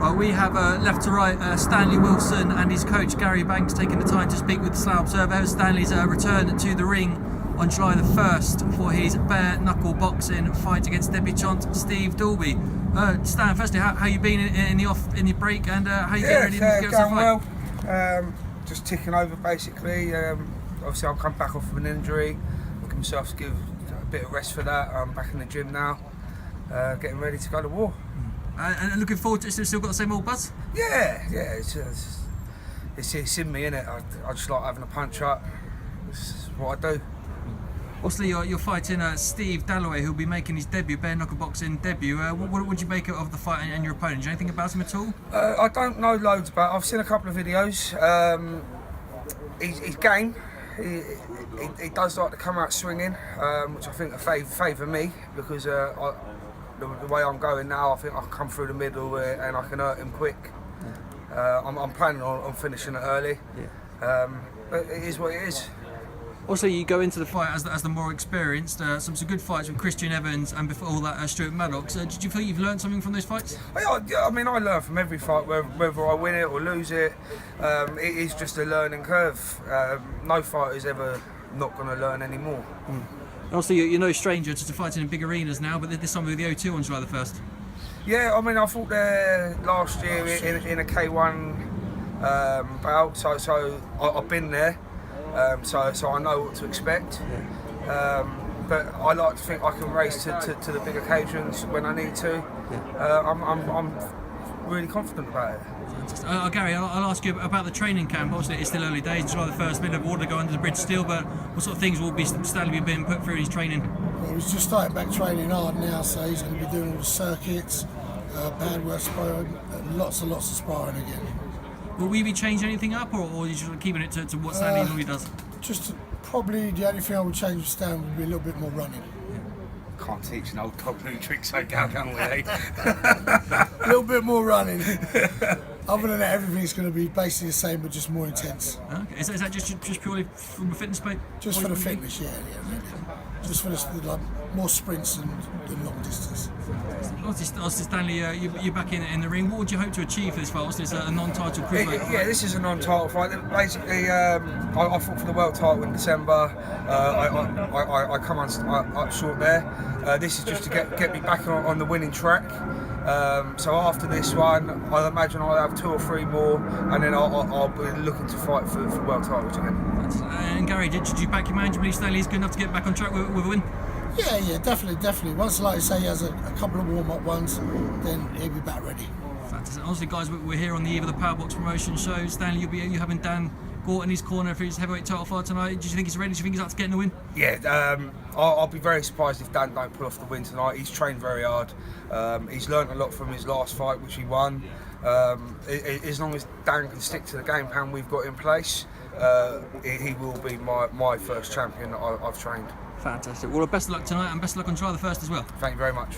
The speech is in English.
Well, we have left to right Stanlee Wilson and his coach Gary Banks taking the time to speak with the Slough Observer. Stanley's return to the ring on July the 1st for his bare knuckle boxing fight against debutant Steve Dalby. Stan, firstly, how you been in the break, and how you getting ready to get going well. Just ticking over basically. Obviously, I've come back off of an injury. I'll give myself to give a bit of rest for that. I'm back in the gym now, getting ready to go to war. And looking forward to it. Still got the same old buzz? Yeah. It's in me, innit? I just like having a punch up. This is what I do. Obviously, you're fighting Steve Dalloway, who'll be making his debut, bare knuckle boxing debut. What would you make of the fight and your opponent? Do you know anything about him at all? I don't know loads about it. I've seen a couple of videos. He's game. He does like to come out swinging, which I think will favour me, because the way I'm going now, I think I can come through the middle and I can hurt him quick. I'm planning on finishing it early, but it is what it is. Also, you go into the fight as the more experienced. Some good fights with Christian Evans, and before all that, Stuart Maddox. Did you feel you've learned something from those fights? I mean, I learn from every fight, whether I win it or lose it. It is just a learning curve. No fighter is ever not going to learn anymore. Also, you're no stranger to fighting in big arenas now, but this time with the O2 on July the 1st. Yeah, I mean, I fought there last year in a K1 bout, so I've been there. So I know what to expect, but I like to think I can race to the big occasions when I need to. I'm really confident about it. Gary, I'll ask you about the training camp. Obviously, it's still early days. July the 1st, middle of water, go under the bridge still. But what sort of things will Stanley being put through in his training? Well, he's just starting back training hard now, so he's going to be doing all the circuits, bad work sparring, lots and lots of sparring again. Will we be changing anything up, or are you just keeping it to what Stanley normally does? Just probably the only thing I would change with Stan would be a little bit more running. Can't teach an old dog new tricks, so can we? A little bit more running. Other than that, everything's going to be basically the same, but just more intense. Okay. Is that just purely from a fitness point? Just for the fitness, yeah, really. Just for the more sprints than long distance. Obviously, Stanley, you're back in the ring. What would you hope to achieve for this fight? Obviously, it's a non-title cruiserweight. Yeah, this is a non-title fight. Basically, I fought for the world title in December. I come up short there. This is just to get me back on the winning track. So after this one, I imagine I'll have 2 or 3 more, and then I'll be looking to fight for world titles again. And Gary, did you back your man? Do you believe Stanley's good enough to get back on track with a win? Yeah, definitely. Once, like I say, he has a couple of warm-up ones, then he'll be back ready. Fantastic. Honestly, guys, we're here on the eve of the Powerbox promotion show. Stanley, you having Dan Gort in his corner for his heavyweight title fight tonight. Do you think he's ready? Do you think he's up to getting the win? Yeah, I'll be very surprised if Dan don't pull off the win tonight. He's trained very hard. He's learned a lot from his last fight, which he won. As long as Dan can stick to the game plan we've got in place, he will be my first champion that I've trained. Fantastic. Well, best of luck tonight, and best of luck on July the 1st as well. Thank you very much.